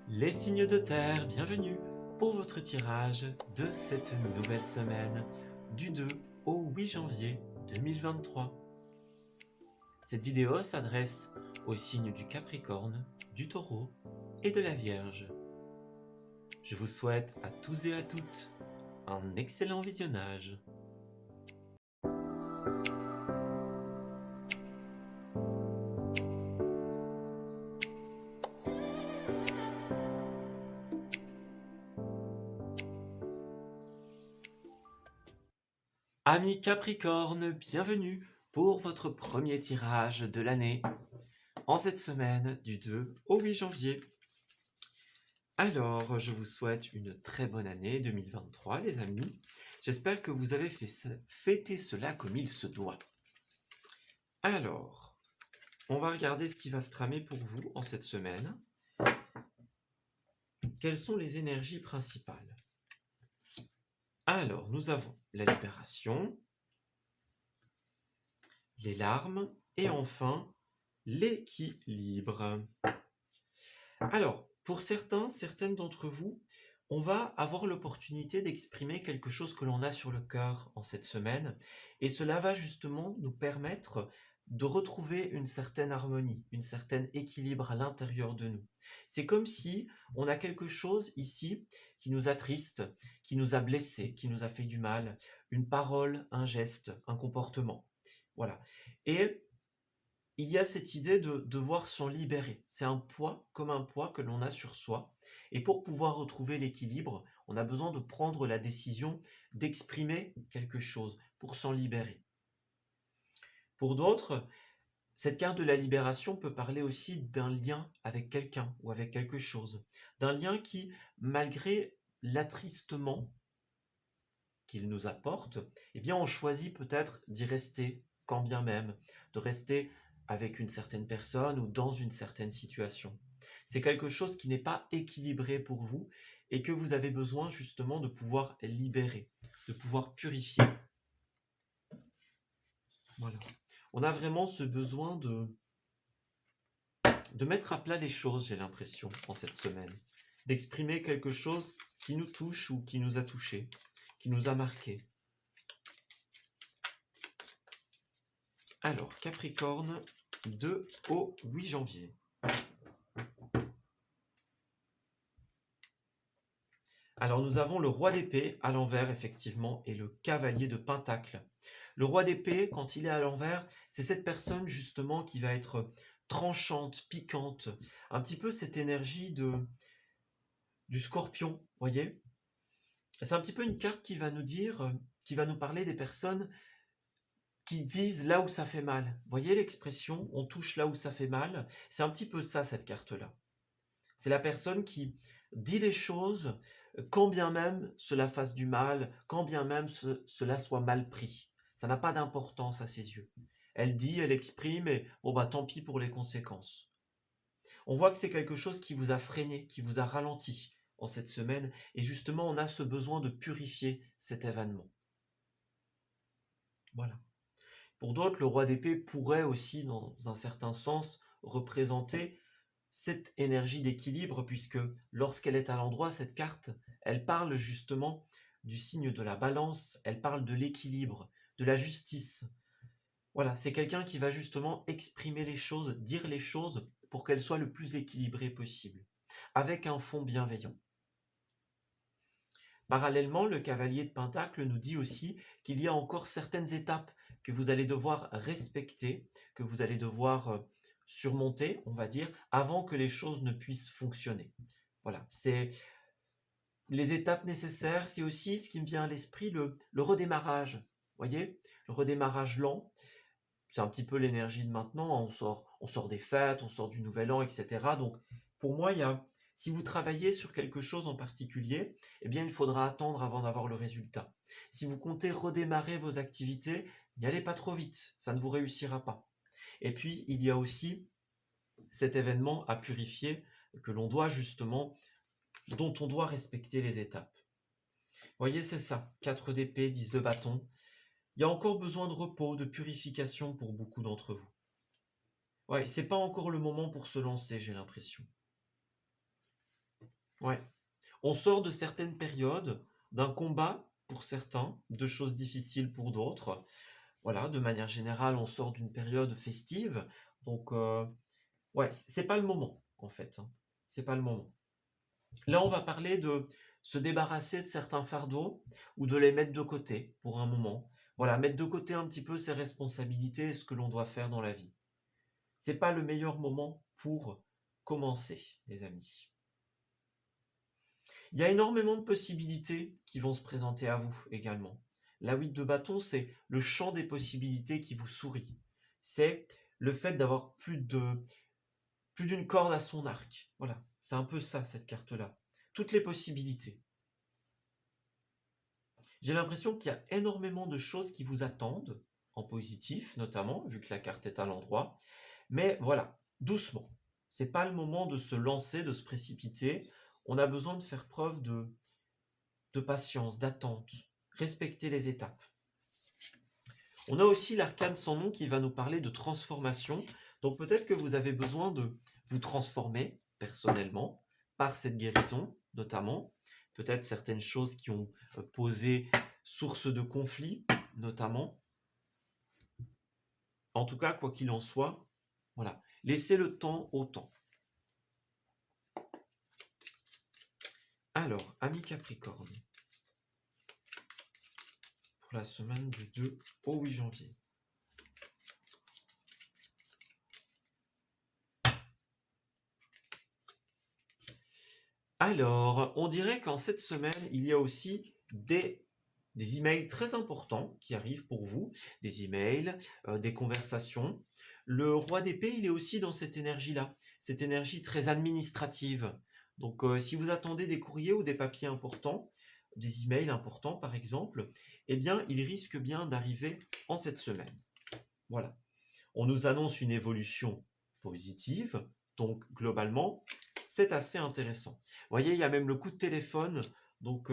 Les signes de terre, bienvenue pour votre tirage de cette nouvelle semaine du 2 au 8 janvier 2023. Cette vidéo s'adresse aux signes du Capricorne, du Taureau et de la Vierge. Je vous souhaite à tous et à toutes un excellent visionnage. Amis Capricorne, bienvenue pour votre premier tirage de l'année en cette semaine du 2 au 8 janvier. Alors, je vous souhaite une très bonne année 2023, les amis. J'espère que vous avez fêté cela comme il se doit. Alors, on va regarder ce qui va se tramer pour vous en cette semaine. Quelles sont les énergies principales? Alors, nous avons la libération, les larmes et enfin l'équilibre. Alors, pour certaines d'entre vous, on va avoir l'opportunité d'exprimer quelque chose que l'on a sur le cœur en cette semaine, et cela va justement nous permettre de retrouver une certaine harmonie, une certaine équilibre à l'intérieur de nous. C'est comme si on a quelque chose ici qui nous attriste, qui nous a blessés, qui nous a fait du mal, une parole, un geste, un comportement. Voilà. Et il y a cette idée de devoir s'en libérer. C'est un poids, comme un poids que l'on a sur soi. Et pour pouvoir retrouver l'équilibre, on a besoin de prendre la décision d'exprimer quelque chose pour s'en libérer. Pour d'autres, cette carte de la libération peut parler aussi d'un lien avec quelqu'un ou avec quelque chose. D'un lien qui, malgré l'attristement qu'il nous apporte, eh bien on choisit peut-être d'y rester, quand bien même, de rester avec une certaine personne ou dans une certaine situation. C'est quelque chose qui n'est pas équilibré pour vous et que vous avez besoin justement de pouvoir libérer, de pouvoir purifier. Voilà. On a vraiment ce besoin de mettre à plat les choses, j'ai l'impression, en cette semaine. D'exprimer quelque chose qui nous touche ou qui nous a touchés, qui nous a marqués. Alors, Capricorne, 2 au 8 janvier. Alors, nous avons le roi d'épée à l'envers, effectivement, et le cavalier de pentacle. Le roi d'épée, quand il est à l'envers, c'est cette personne, justement, qui va être tranchante, piquante. Un petit peu cette énergie du scorpion, voyez? C'est un petit peu une carte qui va nous dire, qui va nous parler des personnes qui vise là où ça fait mal. Voyez l'expression « on touche là où ça fait mal », c'est un petit peu ça, cette carte-là. C'est la personne qui dit les choses, quand bien même cela fasse du mal, quand bien même cela soit mal pris. Ça n'a pas d'importance à ses yeux. Elle dit, elle exprime, et bon bah tant pis pour les conséquences. On voit que c'est quelque chose qui vous a freiné, qui vous a ralenti en cette semaine, et justement on a ce besoin de purifier cet événement. Voilà. Pour d'autres, le roi d'épée pourrait aussi, dans un certain sens, représenter cette énergie d'équilibre, puisque lorsqu'elle est à l'endroit, cette carte, elle parle justement du signe de la balance, elle parle de l'équilibre, de la justice. Voilà, c'est quelqu'un qui va justement exprimer les choses, dire les choses pour qu'elles soient le plus équilibrées possible, avec un fond bienveillant. Parallèlement, le cavalier de Pentacle nous dit aussi qu'il y a encore certaines étapes que vous allez devoir respecter, que vous allez devoir surmonter, on va dire, avant que les choses ne puissent fonctionner. Voilà, c'est les étapes nécessaires, c'est aussi ce qui me vient à l'esprit, le redémarrage. Voyez, le redémarrage lent, c'est un petit peu l'énergie de maintenant, hein. On sort des fêtes, on sort du nouvel an, etc. Donc, pour moi, si vous travaillez sur quelque chose en particulier, eh bien, il faudra attendre avant d'avoir le résultat. Si vous comptez redémarrer vos activités, n'y allez pas trop vite, ça ne vous réussira pas. Et puis, il y a aussi cet événement à purifier que l'on doit justement, dont on doit respecter les étapes. Vous voyez, c'est ça, 4 d'épée, 10 de bâton. Il y a encore besoin de repos, de purification pour beaucoup d'entre vous. Ouais, c'est pas encore le moment pour se lancer, j'ai l'impression. Ouais. On sort de certaines périodes, d'un combat pour certains, de choses difficiles pour d'autres. Voilà, de manière générale, on sort d'une période festive, donc ouais, c'est pas le moment, en fait, hein. C'est pas le moment. Là, on va parler de se débarrasser de certains fardeaux ou de les mettre de côté pour un moment. Voilà, mettre de côté un petit peu ses responsabilités et ce que l'on doit faire dans la vie. C'est pas le meilleur moment pour commencer, les amis. Il y a énormément de possibilités qui vont se présenter à vous également. La 8 de bâton, c'est le champ des possibilités qui vous sourit. C'est le fait d'avoir plus d'une corde à son arc. Voilà, c'est un peu ça, cette carte-là. Toutes les possibilités. J'ai l'impression qu'il y a énormément de choses qui vous attendent, en positif notamment, vu que la carte est à l'endroit. Mais voilà, doucement. C'est pas le moment de se lancer, de se précipiter. On a besoin de faire preuve de patience, d'attente, respecter les étapes. On a aussi l'arcane sans nom qui va nous parler de transformation. Donc peut-être que vous avez besoin de vous transformer personnellement par cette guérison notamment. Peut-être certaines choses qui ont posé source de conflit notamment. En tout cas, quoi qu'il en soit, voilà, laissez le temps au temps. Alors, ami Capricorne, pour la semaine du 2 au 8 janvier. Alors, on dirait qu'en cette semaine, il y a aussi des emails très importants qui arrivent pour vous, des emails, des conversations. Le roi d'épée, il est aussi dans cette énergie-là, cette énergie très administrative. Donc, si vous attendez des courriers ou des papiers importants, des emails importants par exemple, eh bien, il risque bien d'arriver en cette semaine. Voilà. On nous annonce une évolution positive, donc globalement, c'est assez intéressant. Vous voyez, il y a même le coup de téléphone. Donc,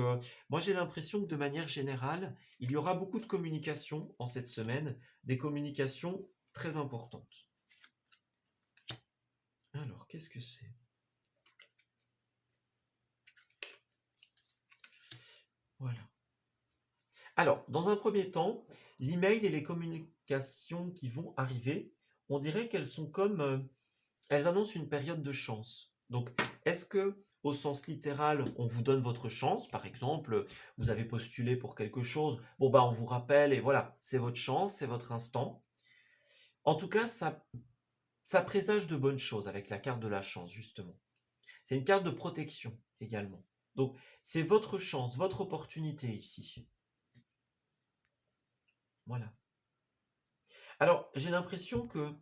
moi, j'ai l'impression que de manière générale, il y aura beaucoup de communication en cette semaine, des communications très importantes. Alors, qu'est-ce que c'est? Voilà. Alors, dans un premier temps, l'email et les communications qui vont arriver, on dirait qu'elles sont comme elles annoncent une période de chance. Donc, est-ce que, au sens littéral, on vous donne votre chance? Par exemple, vous avez postulé pour quelque chose, bon bah on vous rappelle et voilà, c'est votre chance, c'est votre instant. En tout cas, ça présage de bonnes choses avec la carte de la chance, justement. C'est une carte de protection également. Donc, c'est votre chance, votre opportunité ici. Voilà. Alors, j'ai l'impression que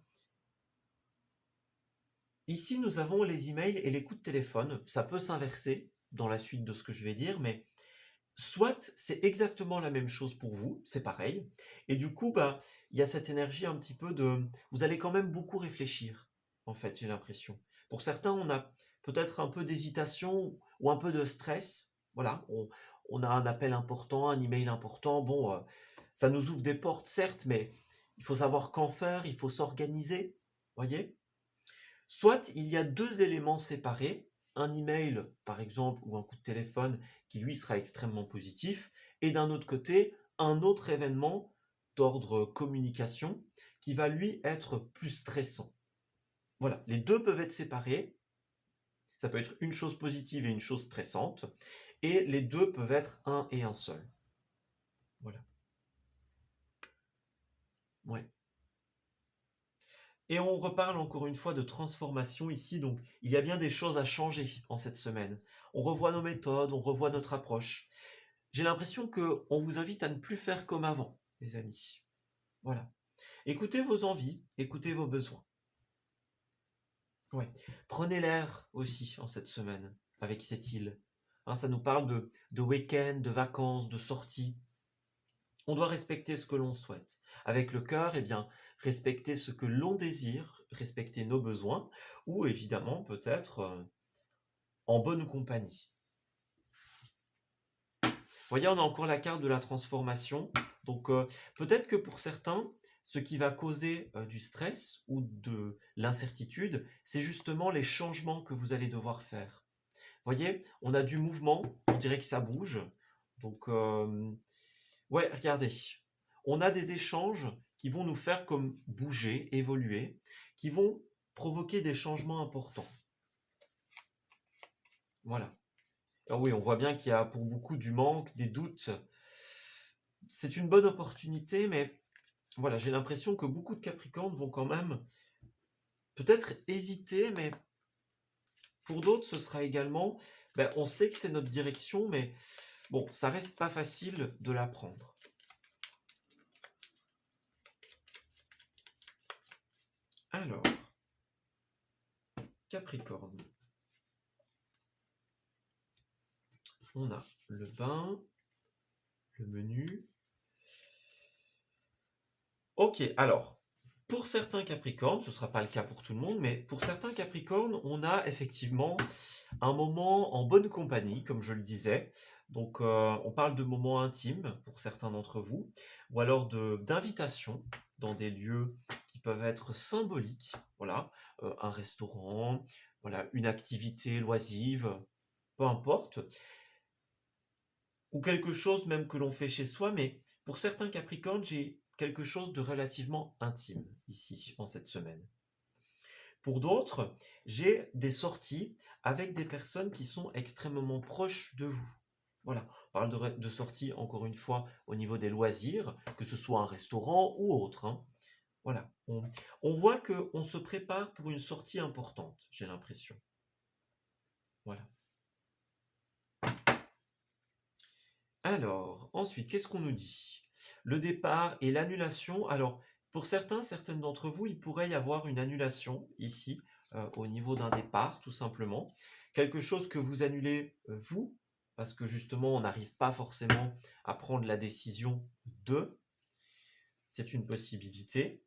ici, nous avons les emails et les coups de téléphone. Ça peut s'inverser dans la suite de ce que je vais dire, mais soit c'est exactement la même chose pour vous, c'est pareil, et du coup, bah, il y a cette énergie un petit peu de... Vous allez quand même beaucoup réfléchir, en fait, j'ai l'impression. Pour certains, on a peut-être un peu d'hésitation ou un peu de stress. Voilà, on a un appel important, un email important. Bon, ça nous ouvre des portes, certes, mais il faut savoir qu'en faire, il faut s'organiser, voyez? Soit il y a deux éléments séparés, un email par exemple ou un coup de téléphone qui lui sera extrêmement positif, et d'un autre côté, un autre événement d'ordre communication qui va lui être plus stressant. Voilà, les deux peuvent être séparés, ça peut être une chose positive et une chose stressante, et les deux peuvent être un et un seul. Voilà. Ouais. Et on reparle encore une fois de transformation ici, donc il y a bien des choses à changer en cette semaine. On revoit nos méthodes, on revoit notre approche. J'ai l'impression qu'on vous invite à ne plus faire comme avant, les amis. Voilà. Écoutez vos envies, écoutez vos besoins. Ouais. Prenez l'air aussi en cette semaine avec cette île. Hein, ça nous parle de week-end, de vacances, de sorties. On doit respecter ce que l'on souhaite. Avec le cœur, eh bien, respecter ce que l'on désire, respecter nos besoins, ou évidemment peut-être en bonne compagnie. Vous voyez, on a encore la carte de la transformation. Donc peut-être que pour certains, ce qui va causer du stress ou de l'incertitude, c'est justement les changements que vous allez devoir faire. Voyez, on a du mouvement, on dirait que ça bouge. Donc, ouais, regardez, on a des échanges qui vont nous faire comme bouger, évoluer, qui vont provoquer des changements importants. Voilà. Alors oui, on voit bien qu'il y a pour beaucoup du manque, des doutes. C'est une bonne opportunité, mais voilà, j'ai l'impression que beaucoup de Capricornes vont quand même peut-être hésiter, mais pour d'autres, ce sera également, ben, on sait que c'est notre direction, mais bon, ça reste pas facile de la prendre. Alors, Capricorne. On a le bain, le menu. Ok, alors, pour certains Capricornes, ce ne sera pas le cas pour tout le monde, mais pour certains Capricornes, on a effectivement un moment en bonne compagnie, comme je le disais. Donc, on parle de moments intimes pour certains d'entre vous, ou alors d'invitations dans des lieux qui peuvent être symboliques. Voilà, un restaurant, voilà, une activité loisive, peu importe, ou quelque chose même que l'on fait chez soi, mais pour certains Capricornes, j'ai quelque chose de relativement intime ici, en cette semaine. Pour d'autres, j'ai des sorties avec des personnes qui sont extrêmement proches de vous. Voilà, on parle de sorties, encore une fois, au niveau des loisirs, que ce soit un restaurant ou autre, hein. Voilà, on voit qu'on se prépare pour une sortie importante, j'ai l'impression. Voilà. Alors, ensuite, qu'est-ce qu'on nous dit? Le départ et l'annulation. Alors, pour certaines d'entre vous, il pourrait y avoir une annulation ici, au niveau d'un départ, tout simplement. Quelque chose que vous annulez, vous, parce que justement, on n'arrive pas forcément à prendre la décision de. C'est une possibilité.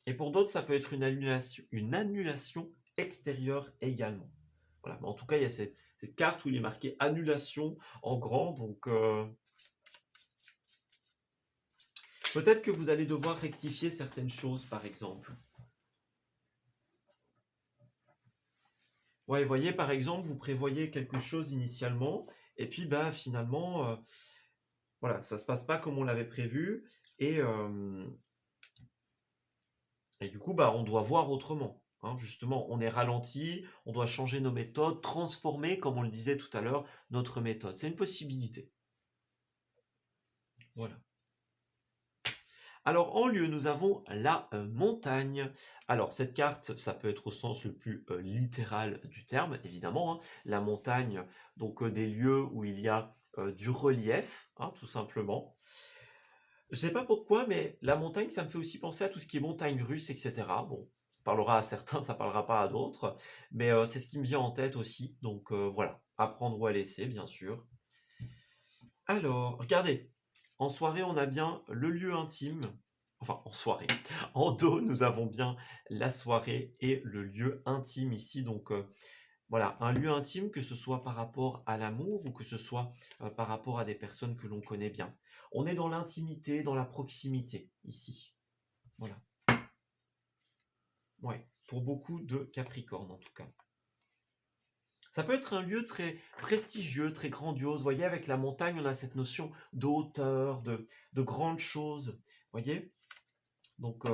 Et pour d'autres, ça peut être une annulation extérieure également. Voilà. Mais en tout cas, il y a cette carte où il est marqué annulation en grand. Donc, peut-être que vous allez devoir rectifier certaines choses, par exemple. Ouais, vous voyez, par exemple, vous prévoyez quelque chose initialement, et puis bah, finalement, voilà, ça ne se passe pas comme on l'avait prévu, et, et du coup, bah, on doit voir autrement. Hein. Justement, on est ralenti, on doit changer nos méthodes, transformer, comme on le disait tout à l'heure, notre méthode. C'est une possibilité. Voilà. Alors, en lieu, nous avons la montagne. Alors, cette carte, ça peut être au sens le plus littéral du terme, évidemment, hein. La montagne, donc des lieux où il y a du relief, hein, tout simplement. Je ne sais pas pourquoi, mais la montagne, ça me fait aussi penser à tout ce qui est montagne russe, etc. Bon, ça parlera à certains, ça parlera pas à d'autres, mais c'est ce qui me vient en tête aussi. Donc voilà, à prendre ou à laisser, bien sûr. Alors, regardez, en soirée, on a bien le lieu intime. Enfin, en soirée. En dos, nous avons bien la soirée et le lieu intime ici. Donc, voilà, un lieu intime, que ce soit par rapport à l'amour ou que ce soit par rapport à des personnes que l'on connaît bien. On est dans l'intimité, dans la proximité ici. Voilà. Ouais, pour beaucoup de Capricornes en tout cas. Ça peut être un lieu très prestigieux, très grandiose. Vous voyez, avec la montagne, on a cette notion de hauteur, de grandes choses. Vous voyez? Donc,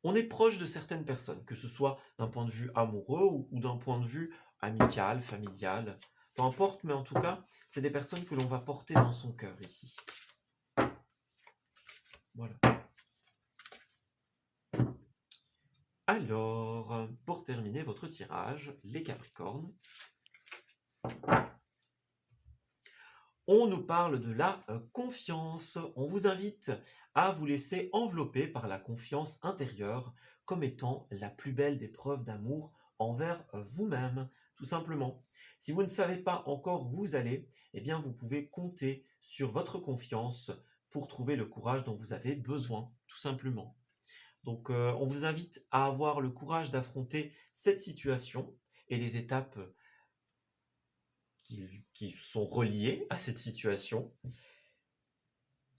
on est proche de certaines personnes, que ce soit d'un point de vue amoureux ou d'un point de vue amical, familial. Peu importe, mais en tout cas, c'est des personnes que l'on va porter dans son cœur ici. Voilà. Alors, pour terminer votre tirage, les Capricornes, on nous parle de la confiance. On vous invite à vous laisser envelopper par la confiance intérieure comme étant la plus belle des preuves d'amour envers vous-même, tout simplement. Si vous ne savez pas encore où vous allez, eh bien vous pouvez compter sur votre confiance pour trouver le courage dont vous avez besoin, tout simplement. Donc on vous invite à avoir le courage d'affronter cette situation et les étapes qui sont reliées à cette situation.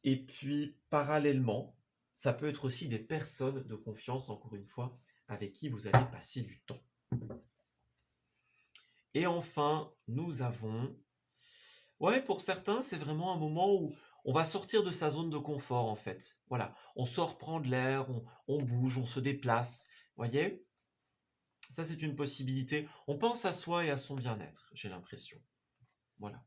Et puis, parallèlement, Ça peut être aussi des personnes de confiance, encore une fois, avec qui vous allez passer du temps. Et enfin, nous avons... Ouais, pour certains, c'est vraiment un moment où on va sortir de sa zone de confort, en fait. Voilà, on sort prendre l'air, on bouge, on se déplace. Voyez? Ça, c'est une possibilité. On pense à soi et à son bien-être, j'ai l'impression. Voilà.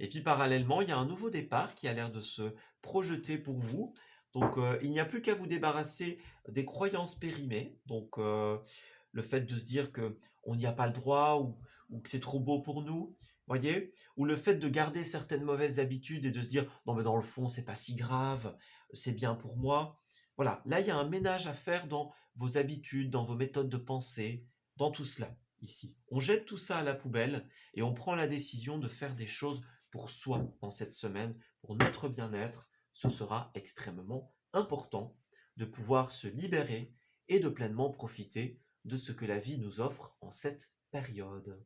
Et puis parallèlement, il y a un nouveau départ qui a l'air de se projeter pour vous. Donc, il n'y a plus qu'à vous débarrasser des croyances périmées. Donc, le fait de se dire que on n'y a pas le droit ou que c'est trop beau pour nous, voyez? Ou le fait de garder certaines mauvaises habitudes et de se dire non, mais dans le fond, c'est pas si grave, c'est bien pour moi. Voilà, là, il y a un ménage à faire dans vos habitudes, dans vos méthodes de pensée, dans tout cela, ici. On jette tout ça à la poubelle et on prend la décision de faire des choses pour soi dans cette semaine, pour notre bien-être. Ce sera extrêmement important de pouvoir se libérer et de pleinement profiter de ce que la vie nous offre en cette période.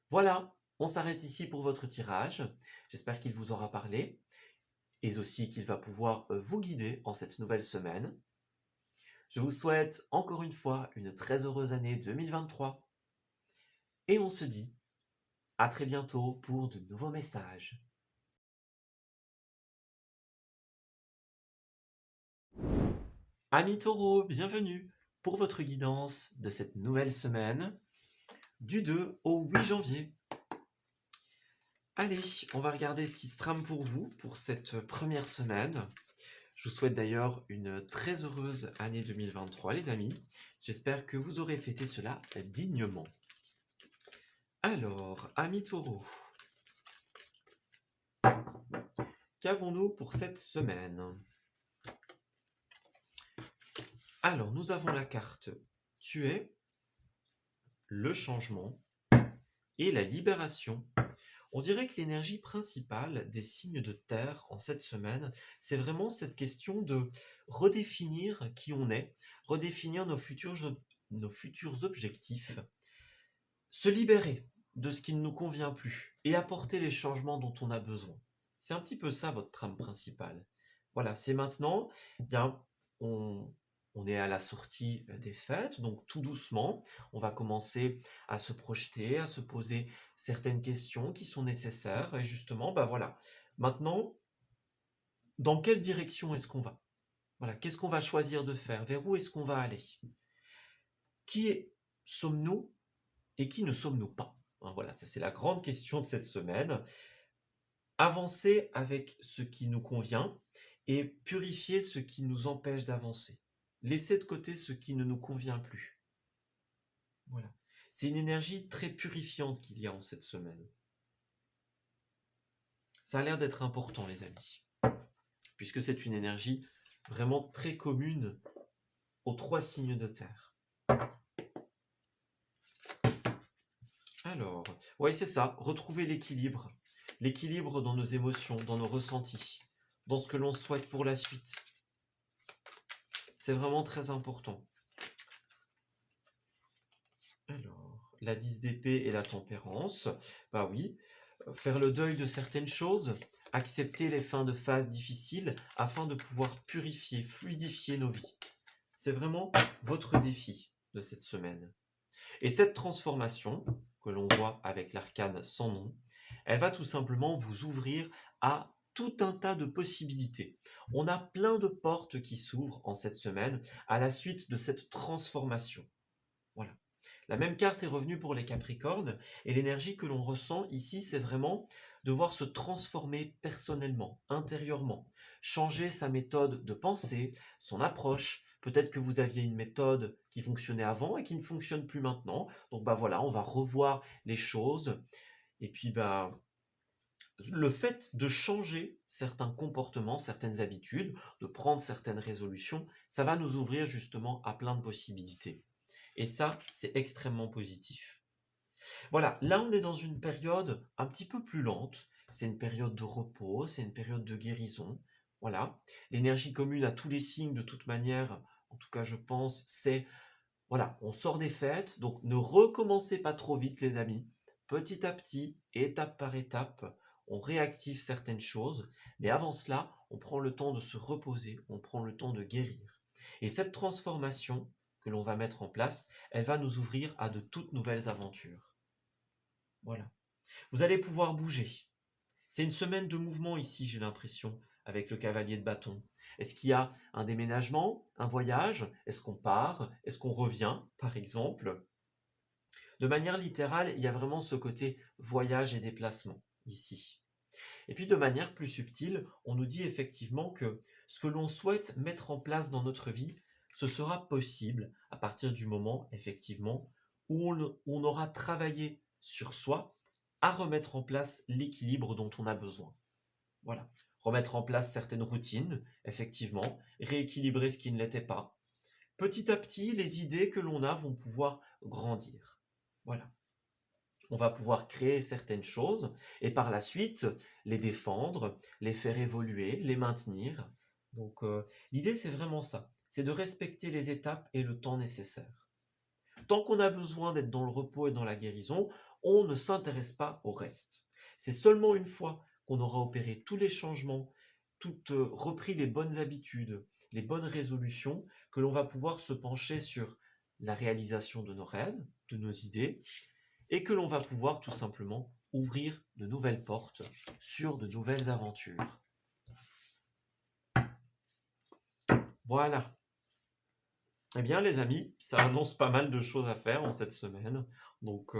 Voilà, on s'arrête ici pour votre tirage. J'espère qu'il vous aura parlé et aussi qu'il va pouvoir vous guider en cette nouvelle semaine. Je vous souhaite encore une fois une très heureuse année 2023 et on se dit à très bientôt pour de nouveaux messages. Amis taureaux, bienvenue pour votre guidance de cette nouvelle semaine du 2 au 8 janvier. Allez, on va regarder ce qui se trame pour vous pour cette première semaine. Je vous souhaite d'ailleurs une très heureuse année 2023, les amis. J'espère que vous aurez fêté cela dignement. Alors, amis taureaux, qu'avons-nous pour cette semaine? Alors, nous avons la carte Tuer, le changement et la libération. On dirait que l'énergie principale des signes de terre en cette semaine, c'est vraiment cette question de redéfinir qui on est, redéfinir nos futurs objectifs, se libérer de ce qui ne nous convient plus et apporter les changements dont on a besoin. C'est un petit peu ça votre trame principale. Voilà, c'est maintenant, eh bien, on est à la sortie des fêtes, donc tout doucement, on va commencer à se projeter, à se poser certaines questions qui sont nécessaires. Et justement, bah voilà, maintenant, dans quelle direction est-ce qu'on va? Voilà, qu'est-ce qu'on va choisir de faire? Vers où est-ce qu'on va aller? Qui sommes-nous et qui ne sommes-nous pas? Hein, voilà, ça c'est la grande question de cette semaine. Avancer avec ce qui nous convient et purifier ce qui nous empêche d'avancer. Laisser de côté ce qui ne nous convient plus. Voilà. C'est une énergie très purifiante qu'il y a en cette semaine. Ça a l'air d'être important, les amis, puisque c'est une énergie vraiment très commune aux 3 signes de terre. Alors, oui, c'est ça, retrouver l'équilibre. L'équilibre dans nos émotions, dans nos ressentis, dans ce que l'on souhaite pour la suite. C'est vraiment très important. Alors, la 10 d'épée et la tempérance, bah oui, faire le deuil de certaines choses, accepter les fins de phase difficiles afin de pouvoir purifier, fluidifier nos vies. C'est vraiment votre défi de cette semaine. Et cette transformation, que l'on voit avec l'arcane sans nom, elle va tout simplement vous ouvrir à tout un tas de possibilités. On a plein de portes qui s'ouvrent en cette semaine à la suite de cette transformation. Voilà. La même carte est revenue pour les Capricornes et l'énergie que l'on ressent ici, c'est vraiment devoir se transformer personnellement, intérieurement, changer sa méthode de pensée, son approche. Peut-être que vous aviez une méthode qui fonctionnait avant et qui ne fonctionne plus maintenant. Donc bah voilà, on va revoir les choses. Et puis bah le fait de changer certains comportements, certaines habitudes, de prendre certaines résolutions, ça va nous ouvrir justement à plein de possibilités. Et ça, c'est extrêmement positif. Voilà, là on est dans une période un petit peu plus lente. C'est une période de repos, c'est une période de guérison. Voilà, l'énergie commune à tous les signes de toute manière, en tout cas je pense, c'est, voilà, on sort des fêtes, donc ne recommencez pas trop vite les amis. Petit à petit, étape par étape, on réactive certaines choses, mais avant cela, on prend le temps de se reposer, on prend le temps de guérir. Et cette transformation que l'on va mettre en place, elle va nous ouvrir à de toutes nouvelles aventures. Voilà. Vous allez pouvoir bouger. C'est une semaine de mouvement ici, j'ai l'impression, avec le cavalier de bâton. Est-ce qu'il y a un déménagement, un voyage? Est-ce qu'on part? Est-ce qu'on revient, par exemple? De manière littérale, il y a vraiment ce côté voyage et déplacement ici. Et puis de manière plus subtile, on nous dit effectivement que ce que l'on souhaite mettre en place dans notre vie, ce sera possible à partir du moment, effectivement, où on aura travaillé sur soi à remettre en place l'équilibre dont on a besoin. Voilà. Remettre en place certaines routines, effectivement, rééquilibrer ce qui ne l'était pas. Petit à petit, les idées que l'on a vont pouvoir grandir. Voilà. On va pouvoir créer certaines choses et par la suite les défendre, les faire évoluer, les maintenir. Donc l'idée c'est vraiment ça, c'est de respecter les étapes et le temps nécessaire. Tant qu'on a besoin d'être dans le repos et dans la guérison, on ne s'intéresse pas au reste. C'est seulement une fois qu'on aura opéré tous les changements, repris les bonnes habitudes, les bonnes résolutions, que l'on va pouvoir se pencher sur la réalisation de nos rêves, de nos idées, et que l'on va pouvoir tout simplement ouvrir de nouvelles portes sur de nouvelles aventures. Voilà. Eh bien les amis, ça annonce pas mal de choses à faire en cette semaine. Donc,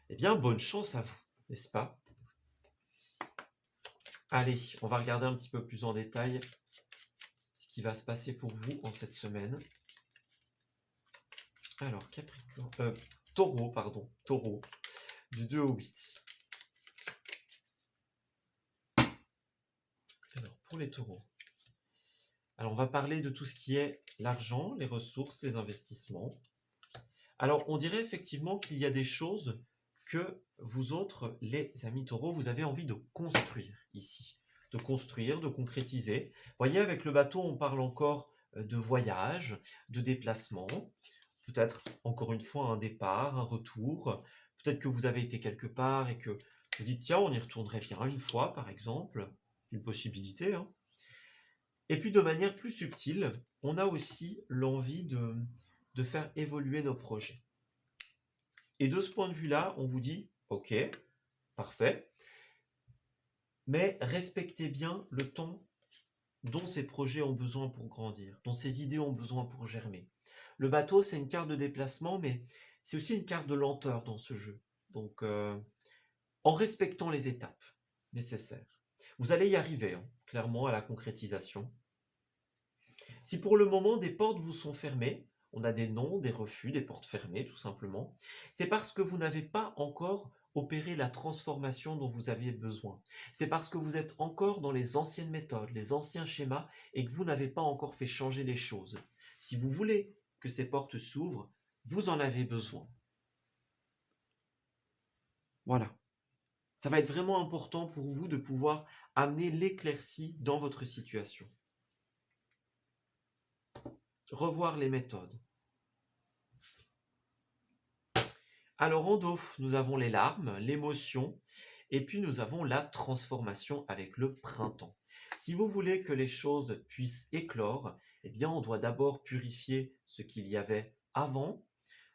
eh bien, bonne chance à vous, n'est-ce pas? Allez, on va regarder un petit peu plus en détail ce qui va se passer pour vous en cette semaine. Alors, Taureau, du 2 au 8. Alors, pour les taureaux. Alors, on va parler de tout ce qui est l'argent, les ressources, les investissements. Alors, on dirait effectivement qu'il y a des choses que vous autres, les amis taureaux, vous avez envie de construire ici. De construire, de concrétiser. Vous voyez, avec le bateau, on parle encore de voyage, de déplacement. Peut-être, encore une fois, un départ, un retour. Peut-être que vous avez été quelque part et que vous dites, tiens, on y retournerait bien une fois, par exemple. C'est une possibilité, hein. Et puis, de manière plus subtile, on a aussi l'envie de faire évoluer nos projets. Et de ce point de vue-là, on vous dit, ok, parfait, mais respectez bien le temps dont ces projets ont besoin pour grandir, dont ces idées ont besoin pour germer. Le bateau, c'est une carte de déplacement, mais c'est aussi une carte de lenteur dans ce jeu. Donc, en respectant les étapes nécessaires. Vous allez y arriver, hein, clairement, à la concrétisation. Si pour le moment des portes vous sont fermées, on a des non, des refus, des portes fermées tout simplement, c'est parce que vous n'avez pas encore opéré la transformation dont vous aviez besoin. C'est parce que vous êtes encore dans les anciennes méthodes, les anciens schémas et que vous n'avez pas encore fait changer les choses. Si vous voulez que ces portes s'ouvrent, vous en avez besoin. Voilà. Ça va être vraiment important pour vous de pouvoir amener l'éclaircie dans votre situation. Revoir les méthodes. Alors en dos, nous avons les larmes, l'émotion, et puis nous avons la transformation avec le printemps. Si vous voulez que les choses puissent éclore, eh bien on doit d'abord purifier ce qu'il y avait avant,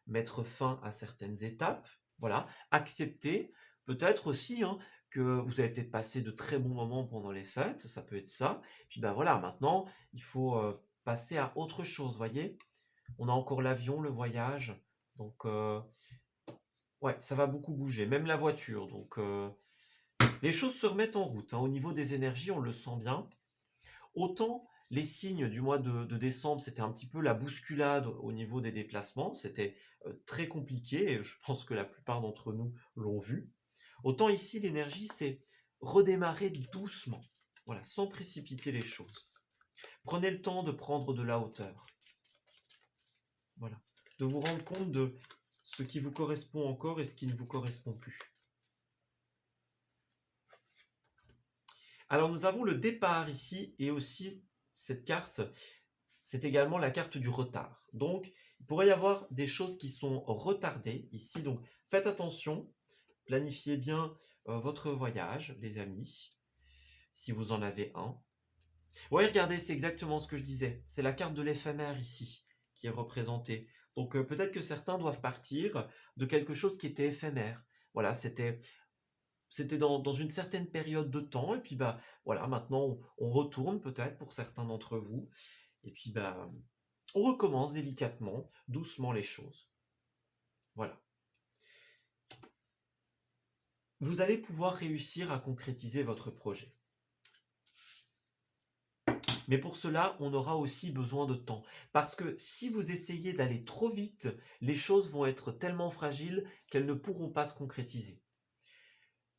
mettre fin à certaines étapes, voilà, accepter, peut-être aussi que vous avez peut-être passé de très bons moments pendant les fêtes, ça peut être ça, puis ben voilà, maintenant il faut passer à autre chose, voyez. On a encore l'avion, le voyage, donc ouais, ça va beaucoup bouger, même la voiture. Donc, les choses se remettent en route, hein. Au niveau des énergies, on le sent bien. Autant les signes du mois de décembre, c'était un petit peu la bousculade au niveau des déplacements. C'était très compliqué et je pense que la plupart d'entre nous l'ont vu. Autant ici, l'énergie, c'est redémarrer doucement, voilà, sans précipiter les choses. Prenez le temps de prendre de la hauteur. Voilà. De vous rendre compte de ce qui vous correspond encore et ce qui ne vous correspond plus. Alors nous avons le départ ici et aussi cette carte, c'est également la carte du retard. Donc il pourrait y avoir des choses qui sont retardées ici. Donc faites attention, planifiez bien votre voyage, les amis, si vous en avez un. Oui, regardez, c'est exactement ce que je disais. C'est la carte de l'éphémère ici qui est représentée. Donc peut-être que certains doivent partir de quelque chose qui était éphémère. Voilà, c'était dans une certaine période de temps, et puis bah voilà, maintenant on retourne peut-être pour certains d'entre vous, et puis bah on recommence délicatement, doucement les choses. Voilà. Vous allez pouvoir réussir à concrétiser votre projet. Mais pour cela, on aura aussi besoin de temps. Parce que si vous essayez d'aller trop vite, les choses vont être tellement fragiles qu'elles ne pourront pas se concrétiser.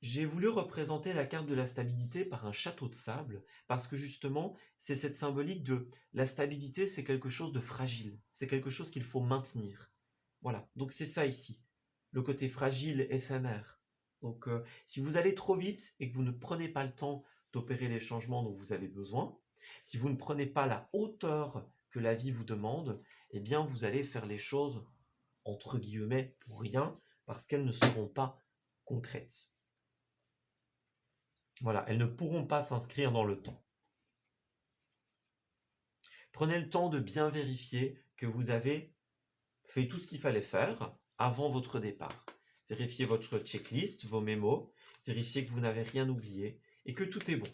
J'ai voulu représenter la carte de la stabilité par un château de sable, parce que justement, c'est cette symbolique de la stabilité, c'est quelque chose de fragile, c'est quelque chose qu'il faut maintenir. Voilà, donc c'est ça ici, le côté fragile, éphémère. Donc si vous allez trop vite et que vous ne prenez pas le temps d'opérer les changements dont vous avez besoin, si vous ne prenez pas la hauteur que la vie vous demande, eh bien vous allez faire les choses entre guillemets pour rien, parce qu'elles ne seront pas concrètes. Voilà, elles ne pourront pas s'inscrire dans le temps. Prenez le temps de bien vérifier que vous avez fait tout ce qu'il fallait faire avant votre départ. Vérifiez votre checklist, vos mémos, vérifiez que vous n'avez rien oublié et que tout est bon.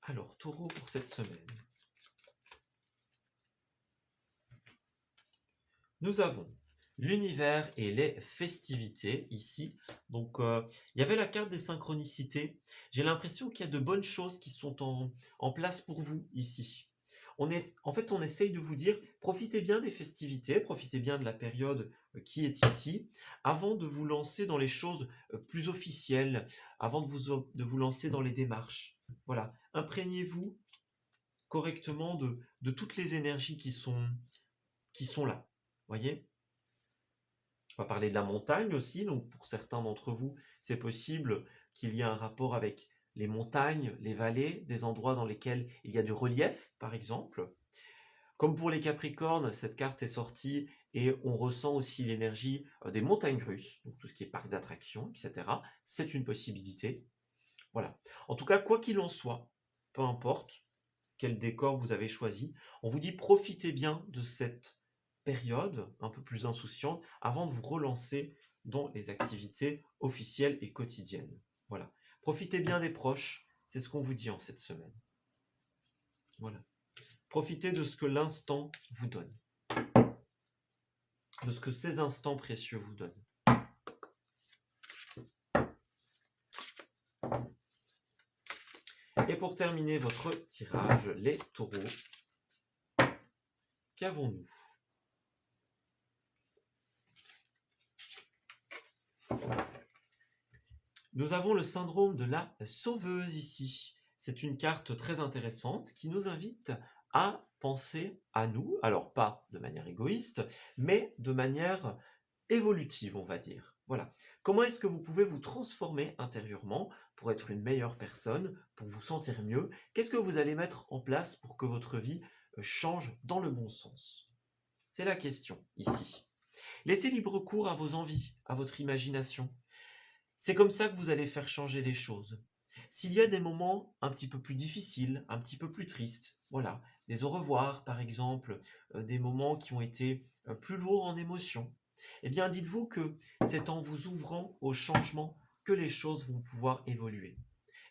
Alors, Taureau pour cette semaine. Nous avons l'univers et les festivités ici. Donc, il y avait la carte des synchronicités. J'ai l'impression qu'il y a de bonnes choses qui sont en place pour vous ici. En fait, on essaye de vous dire, profitez bien des festivités, profitez bien de la période qui est ici, avant de vous lancer dans les choses plus officielles, avant de vous lancer dans les démarches. Voilà, imprégnez-vous correctement de toutes les énergies qui sont là. Voyez? On va parler de la montagne aussi, donc pour certains d'entre vous, c'est possible qu'il y ait un rapport avec les montagnes, les vallées, des endroits dans lesquels il y a du relief, par exemple. Comme pour les Capricornes, cette carte est sortie et on ressent aussi l'énergie des montagnes russes, donc tout ce qui est parc d'attractions, etc. C'est une possibilité. Voilà. En tout cas, quoi qu'il en soit, peu importe quel décor vous avez choisi, on vous dit profitez bien de cette période un peu plus insouciante avant de vous relancer dans les activités officielles et quotidiennes. Voilà. Profitez bien des proches, c'est ce qu'on vous dit en cette semaine. Voilà. Profitez de ce que l'instant vous donne. De ce que ces instants précieux vous donnent. Et pour terminer votre tirage, les taureaux, qu'avons-nous ? Nous avons le syndrome de la sauveuse ici. C'est une carte très intéressante qui nous invite à penser à nous, alors pas de manière égoïste, mais de manière évolutive, on va dire. Voilà. Comment est-ce que vous pouvez vous transformer intérieurement pour être une meilleure personne, pour vous sentir mieux? Qu'est-ce que vous allez mettre en place pour que votre vie change dans le bon sens? C'est la question ici. Laissez libre cours à vos envies, à votre imagination. C'est comme ça que vous allez faire changer les choses. S'il y a des moments un petit peu plus difficiles, un petit peu plus tristes, voilà, des au revoir par exemple, des moments qui ont été plus lourds en émotions, eh bien dites-vous que c'est en vous ouvrant au changement que les choses vont pouvoir évoluer.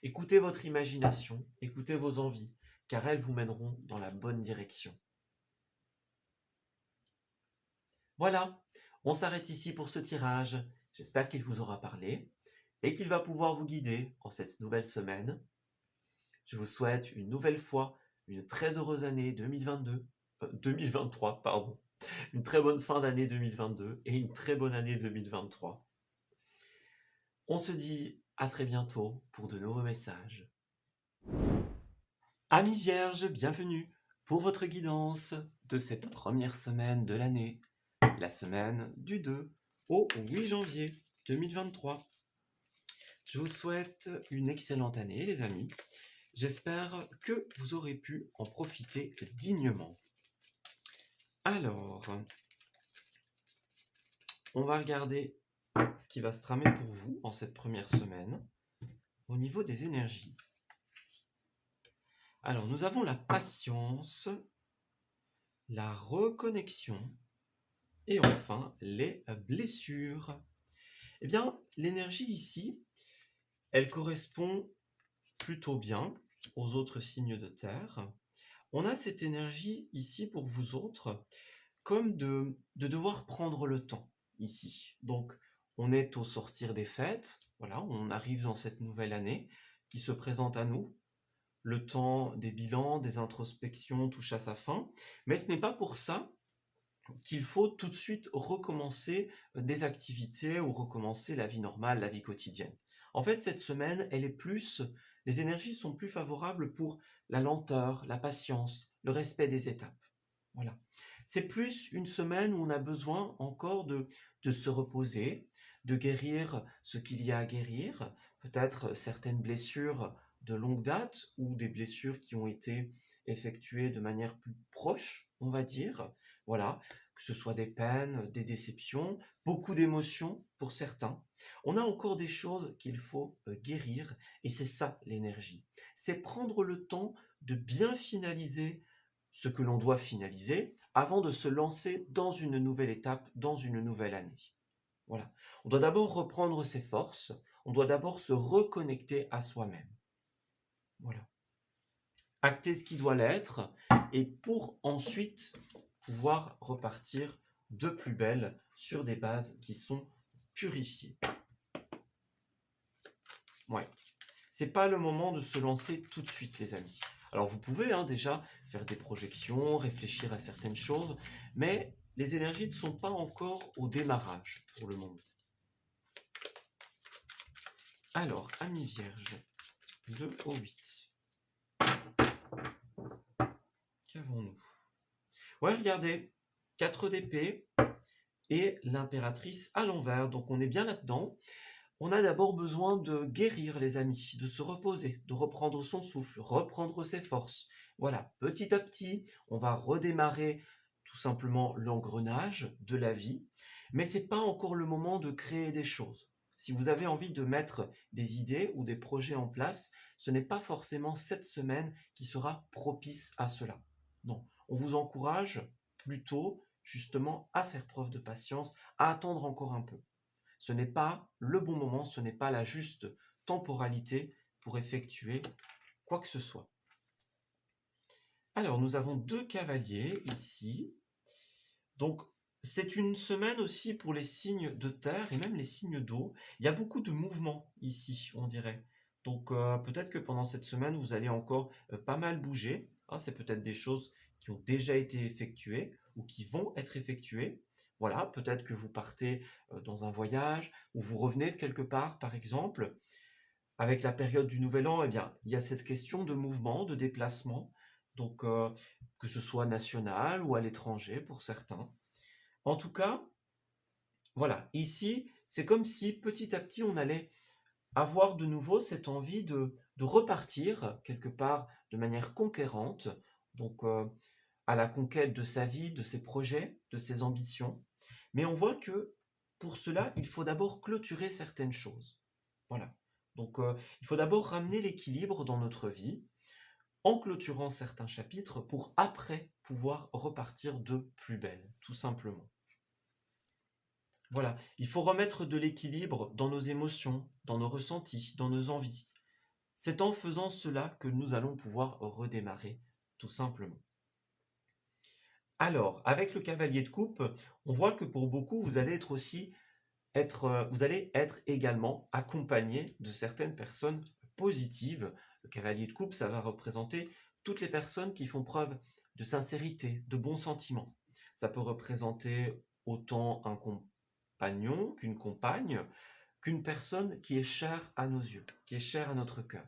Écoutez votre imagination, écoutez vos envies, car elles vous mèneront dans la bonne direction. Voilà, on s'arrête ici pour ce tirage. J'espère qu'il vous aura parlé et qu'il va pouvoir vous guider en cette nouvelle semaine. Je vous souhaite une nouvelle fois une très heureuse année 2023, pardon. Une très bonne fin d'année 2022 et une très bonne année 2023. On se dit à très bientôt pour de nouveaux messages. Amis vierges, bienvenue pour votre guidance de cette première semaine de l'année, la semaine du 2 au 8 janvier 2023. Je vous souhaite une excellente année, les amis. J'espère que vous aurez pu en profiter dignement. Alors, on va regarder ce qui va se tramer pour vous en cette première semaine au niveau des énergies. Alors, nous avons la patience, la reconnexion et enfin les blessures. Eh bien, l'énergie ici, elle correspond plutôt bien aux autres signes de terre. On a cette énergie ici pour vous autres comme de devoir prendre le temps ici. Donc, on est au sortir des fêtes, voilà, on arrive dans cette nouvelle année qui se présente à nous. Le temps des bilans, des introspections touche à sa fin, mais ce n'est pas pour ça qu'il faut tout de suite recommencer des activités ou recommencer la vie normale, la vie quotidienne. En fait, cette semaine, les énergies sont plus favorables pour la lenteur, la patience, le respect des étapes. Voilà. C'est plus une semaine où on a besoin encore de se reposer, de guérir ce qu'il y a à guérir, peut-être certaines blessures de longue date ou des blessures qui ont été effectuées de manière plus proche, on va dire. Voilà, que ce soit des peines, des déceptions, beaucoup d'émotions pour certains. On a encore des choses qu'il faut guérir et c'est ça l'énergie. C'est prendre le temps de bien finaliser ce que l'on doit finaliser avant de se lancer dans une nouvelle étape, dans une nouvelle année. Voilà. On doit d'abord reprendre ses forces, on doit d'abord se reconnecter à soi-même. Voilà. Acter ce qui doit l'être et pour ensuite pouvoir repartir de plus belle sur des bases qui sont purifiées. Ouais. C'est pas le moment de se lancer tout de suite, les amis. Alors vous pouvez déjà faire des projections, réfléchir à certaines choses, mais les énergies ne sont pas encore au démarrage pour le moment. Alors, amis vierges, 2 au 8. Qu'avons-nous? Ouais, regardez, 4 d'épée et l'impératrice à l'envers, donc on est bien là-dedans. On a d'abord besoin de guérir, les amis, de se reposer, de reprendre son souffle, reprendre ses forces. Voilà, petit à petit, on va redémarrer tout simplement l'engrenage de la vie, mais ce n'est pas encore le moment de créer des choses. Si vous avez envie de mettre des idées ou des projets en place, ce n'est pas forcément cette semaine qui sera propice à cela. Non, on vous encourage plutôt justement à faire preuve de patience, à attendre encore un peu. Ce n'est pas le bon moment, ce n'est pas la juste temporalité pour effectuer quoi que ce soit. Alors, nous avons 2 cavaliers ici. Donc, c'est une semaine aussi pour les signes de terre et même les signes d'eau. Il y a beaucoup de mouvements ici, on dirait. Donc, peut-être que pendant cette semaine, vous allez encore pas mal bouger. C'est peut-être des choses qui ont déjà été effectuées ou qui vont être effectuées. Voilà, peut-être que vous partez dans un voyage ou vous revenez de quelque part, par exemple. Avec la période du Nouvel An, eh bien, il y a cette question de mouvement, de déplacement, donc que ce soit national ou à l'étranger pour certains. En tout cas, voilà, ici, c'est comme si petit à petit, on allait avoir de nouveau cette envie de repartir quelque part de manière conquérante, donc à la conquête de sa vie, de ses projets, de ses ambitions. Mais on voit que pour cela, il faut d'abord clôturer certaines choses. Voilà. Donc il faut d'abord ramener l'équilibre dans notre vie en clôturant certains chapitres pour après pouvoir repartir de plus belle, tout simplement. Voilà, il faut remettre de l'équilibre dans nos émotions, dans nos ressentis, dans nos envies. C'est en faisant cela que nous allons pouvoir redémarrer, tout simplement. Alors, avec le cavalier de coupe, on voit que pour beaucoup, vous allez être également accompagné de certaines personnes positives. Le cavalier de coupe, ça va représenter toutes les personnes qui font preuve de sincérité, de bons sentiments. Ça peut représenter autant un compagnon qu'une compagne, qu'une personne qui est chère à nos yeux, qui est chère à notre cœur.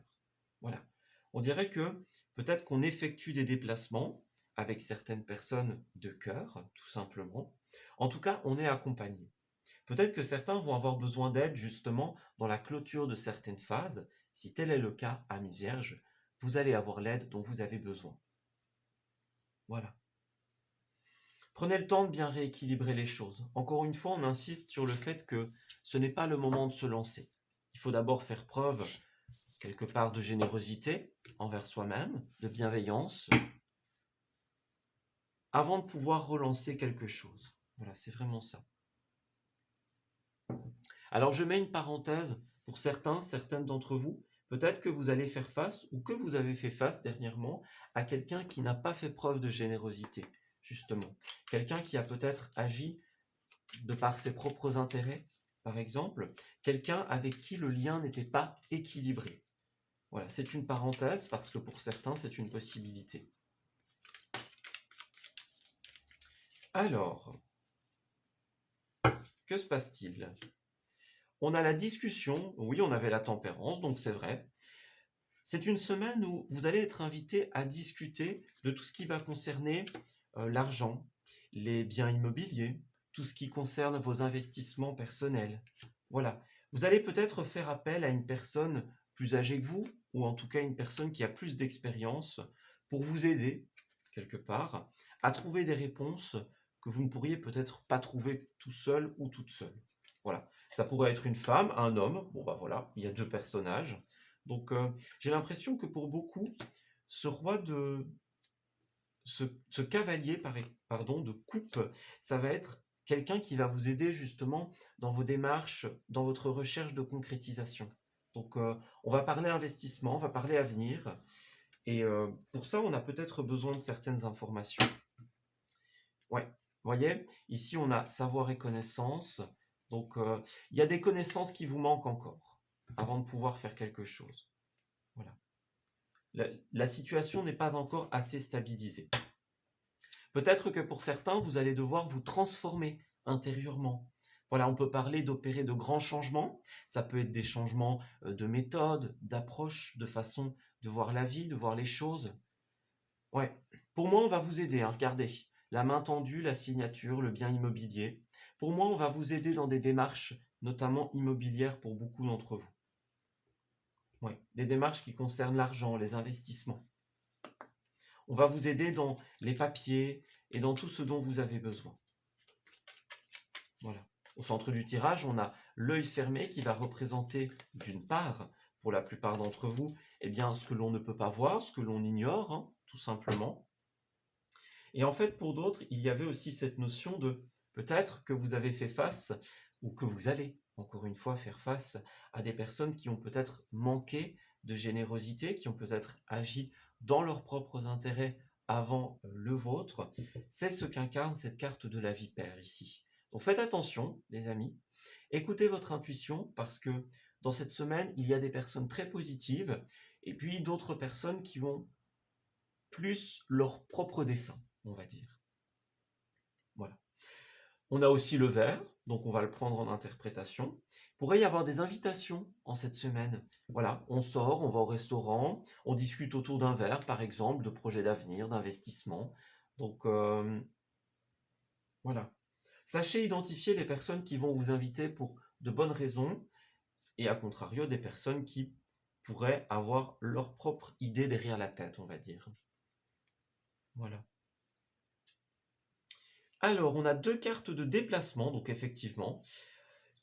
Voilà. On dirait que peut-être qu'on effectue des déplacements avec certaines personnes de cœur, tout simplement. En tout cas, on est accompagné. Peut-être que certains vont avoir besoin d'aide justement dans la clôture de certaines phases. Si tel est le cas, amis vierges, vous allez avoir l'aide dont vous avez besoin. Voilà. Prenez le temps de bien rééquilibrer les choses. Encore une fois, on insiste sur le fait que ce n'est pas le moment de se lancer. Il faut d'abord faire preuve, quelque part, de générosité envers soi-même, de bienveillance, avant de pouvoir relancer quelque chose. Voilà, c'est vraiment ça. Alors, je mets une parenthèse pour certaines d'entre vous. Peut-être que vous allez faire face, ou que vous avez fait face dernièrement, à quelqu'un qui n'a pas fait preuve de générosité, justement. Quelqu'un qui a peut-être agi de par ses propres intérêts, par exemple. Quelqu'un avec qui le lien n'était pas équilibré. Voilà, c'est une parenthèse parce que pour certains, c'est une possibilité. Alors, que se passe-t-il? On a la discussion, oui, on avait la tempérance, donc c'est vrai. C'est une semaine où vous allez être invité à discuter de tout ce qui va concerner l'argent, les biens immobiliers, tout ce qui concerne vos investissements personnels. Voilà. Vous allez peut-être faire appel à une personne plus âgée que vous, ou en tout cas une personne qui a plus d'expérience, pour vous aider, quelque part, à trouver des réponses que vous ne pourriez peut-être pas trouver tout seul ou toute seule. Voilà. Ça pourrait être une femme, un homme. Bon, bah voilà, il y a deux personnages. Donc, j'ai l'impression que pour beaucoup, ce roi de... Ce cavalier, pardon, de coupe, ça va être quelqu'un qui va vous aider justement dans vos démarches, dans votre recherche de concrétisation. Donc, on va parler investissement, on va parler avenir. Et pour ça, on a peut-être besoin de certaines informations. Ouais, vous voyez, ici, on a savoir et connaissance. Donc, il y a des connaissances qui vous manquent encore avant de pouvoir faire quelque chose. Voilà. La situation n'est pas encore assez stabilisée. Peut-être que pour certains, vous allez devoir vous transformer intérieurement. Voilà, on peut parler d'opérer de grands changements. Ça peut être des changements de méthode, d'approche, de façon de voir la vie, de voir les choses. Ouais, pour moi, on va vous aider, hein. Regardez, la main tendue, la signature, le bien immobilier. Pour moi, on va vous aider dans des démarches, notamment immobilières pour beaucoup d'entre vous. Ouais, des démarches qui concernent l'argent, les investissements. On va vous aider dans les papiers et dans tout ce dont vous avez besoin. Voilà. Au centre du tirage, on a l'œil fermé qui va représenter, d'une part, pour la plupart d'entre vous, eh bien, ce que l'on ne peut pas voir, ce que l'on ignore, hein, tout simplement. Et en fait, pour d'autres, il y avait aussi cette notion de peut-être que vous avez fait face, ou que vous allez, encore une fois, faire face à des personnes qui ont peut-être manqué de générosité, qui ont peut-être agi dans leurs propres intérêts avant le vôtre. C'est ce qu'incarne cette carte de la vipère ici. Donc faites attention, les amis. Écoutez votre intuition parce que dans cette semaine, il y a des personnes très positives et puis d'autres personnes qui ont plus leur propre dessein, on va dire. Voilà. On a aussi le verre, donc on va le prendre en interprétation. Il pourrait y avoir des invitations en cette semaine. Voilà, on sort, on va au restaurant, on discute autour d'un verre, par exemple, de projets d'avenir, d'investissement. Donc, voilà. Sachez identifier les personnes qui vont vous inviter pour de bonnes raisons et à contrario des personnes qui pourraient avoir leur propre idée derrière la tête, on va dire. Voilà. Alors, on a deux cartes de déplacement, donc effectivement.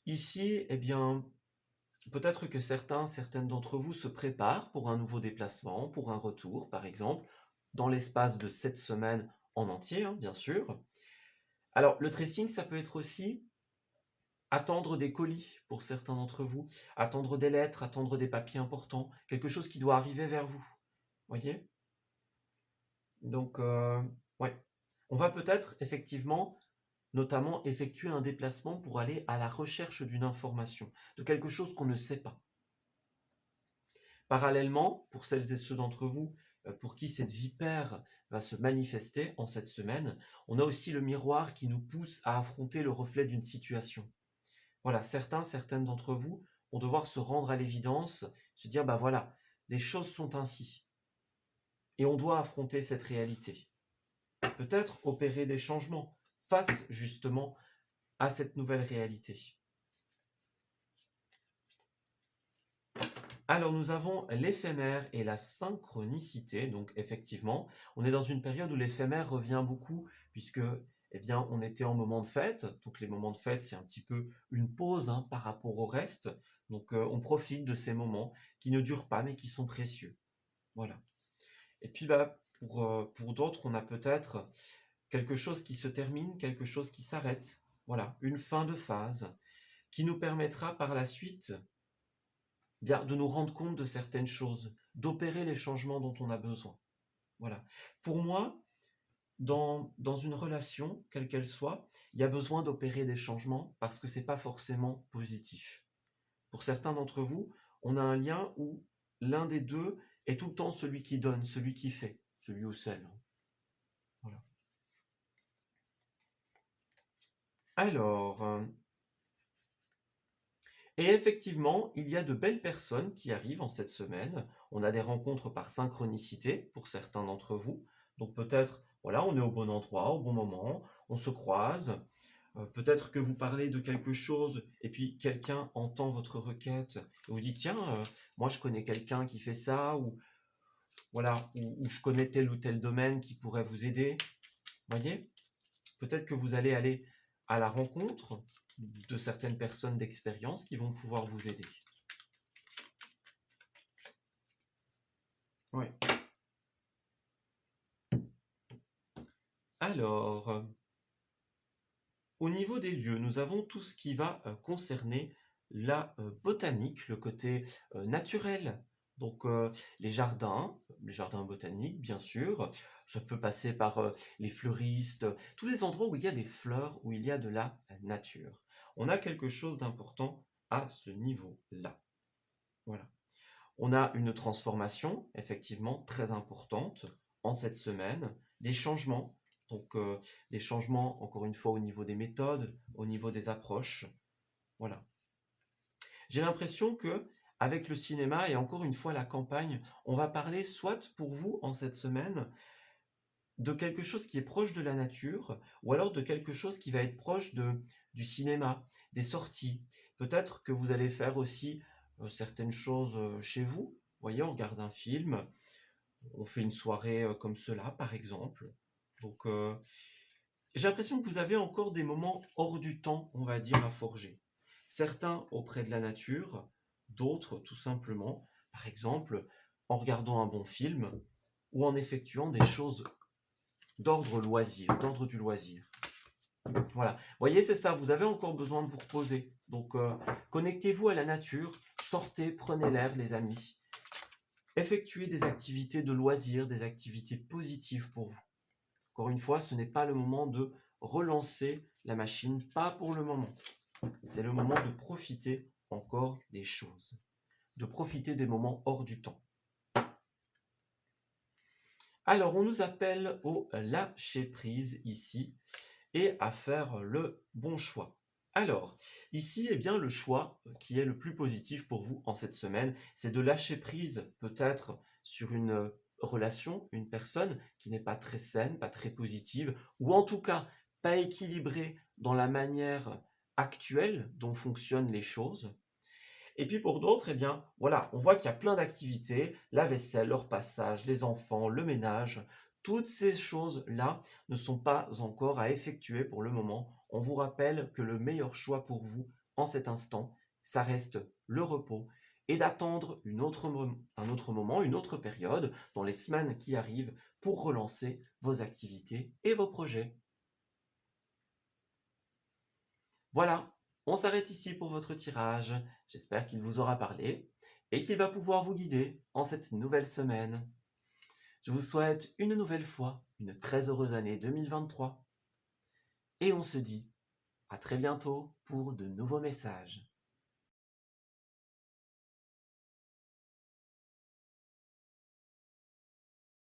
Ici, eh bien, peut-être que certaines d'entre vous se préparent pour un nouveau déplacement, pour un retour, par exemple, dans l'espace de 7 semaines en entier, hein, bien sûr. Alors, le tracing, ça peut être aussi attendre des colis pour certains d'entre vous, attendre des lettres, attendre des papiers importants, quelque chose qui doit arriver vers vous. Voyez? Donc, ouais. On va peut-être effectivement, notamment, effectuer un déplacement pour aller à la recherche d'une information, de quelque chose qu'on ne sait pas. Parallèlement, pour celles et ceux d'entre vous pour qui cette vipère va se manifester en cette semaine, on a aussi le miroir qui nous pousse à affronter le reflet d'une situation. Voilà, certaines d'entre vous vont devoir se rendre à l'évidence, se dire, bah voilà, les choses sont ainsi. Et on doit affronter cette réalité. Peut-être opérer des changements face justement à cette nouvelle réalité. Alors nous avons l'éphémère et la synchronicité, donc effectivement, on est dans une période où l'éphémère revient beaucoup, puisque eh bien, on était en moment de fête. Donc les moments de fête, c'est un petit peu une pause, hein, par rapport au reste. Donc on profite de ces moments qui ne durent pas, mais qui sont précieux. Voilà. Et puis, bah, pour d'autres, on a peut-être quelque chose qui se termine, quelque chose qui s'arrête. Voilà, une fin de phase qui nous permettra par la suite, bien, de nous rendre compte de certaines choses, d'opérer les changements dont on a besoin. Voilà. Pour moi, dans une relation, quelle qu'elle soit, il y a besoin d'opérer des changements parce que c'est pas forcément positif. Pour certains d'entre vous, on a un lien où l'un des deux est tout le temps celui qui donne, celui qui fait, celui ou celle. Voilà. Alors, et effectivement, il y a de belles personnes qui arrivent en cette semaine. On a des rencontres par synchronicité pour certains d'entre vous. Donc peut-être, voilà, on est au bon endroit, au bon moment, on se croise. Peut-être que vous parlez de quelque chose et puis quelqu'un entend votre requête et vous dit tiens, moi je connais quelqu'un qui fait ça ou voilà, ou je connais tel ou tel domaine qui pourrait vous aider. Voyez? Peut-être que vous allez aller à la rencontre de certaines personnes d'expérience qui vont pouvoir vous aider. Oui. Alors, au niveau des lieux, nous avons tout ce qui va concerner la botanique, le côté naturel. Donc les jardins botaniques, bien sûr. Ça peut passer par les fleuristes, tous les endroits où il y a des fleurs, où il y a de la nature. On a quelque chose d'important à ce niveau-là. Voilà. On a une transformation, effectivement, très importante en cette semaine, des changements. Donc, des changements, encore une fois, au niveau des méthodes, au niveau des approches. Voilà. J'ai l'impression que, avec le cinéma et encore une fois la campagne, on va parler soit pour vous en cette semaine de quelque chose qui est proche de la nature, ou alors de quelque chose qui va être proche du cinéma, des sorties. Peut-être que vous allez faire aussi certaines choses chez vous. Vous voyez, on regarde un film, on fait une soirée comme cela, par exemple. Donc, j'ai l'impression que vous avez encore des moments hors du temps, on va dire, à forger. Certains auprès de la nature, d'autres tout simplement, par exemple, en regardant un bon film ou en effectuant des choses d'ordre loisir, d'ordre du loisir. Voilà. Vous voyez, c'est ça, vous avez encore besoin de vous reposer. Donc, connectez-vous à la nature, sortez, prenez l'air, les amis. Effectuez des activités de loisirs, des activités positives pour vous. Encore une fois, ce n'est pas le moment de relancer la machine, pas pour le moment. C'est le moment de profiter encore des choses, de profiter des moments hors du temps. Alors, on nous appelle au lâcher prise ici et à faire le bon choix. Alors, ici, eh bien, le choix qui est le plus positif pour vous en cette semaine, c'est de lâcher prise peut-être sur une relation, une personne qui n'est pas très saine, pas très positive, ou en tout cas pas équilibrée dans la manière actuelle dont fonctionnent les choses. Et puis pour d'autres, eh bien, voilà, on voit qu'il y a plein d'activités, la vaisselle, le repassage, les enfants, le ménage, toutes ces choses-là ne sont pas encore à effectuer pour le moment. On vous rappelle que le meilleur choix pour vous en cet instant, ça reste le repos et d'attendre un autre moment, une autre période dans les semaines qui arrivent pour relancer vos activités et vos projets. Voilà, on s'arrête ici pour votre tirage. J'espère qu'il vous aura parlé et qu'il va pouvoir vous guider en cette nouvelle semaine. Je vous souhaite une nouvelle fois une très heureuse année 2023 et on se dit à très bientôt pour de nouveaux messages.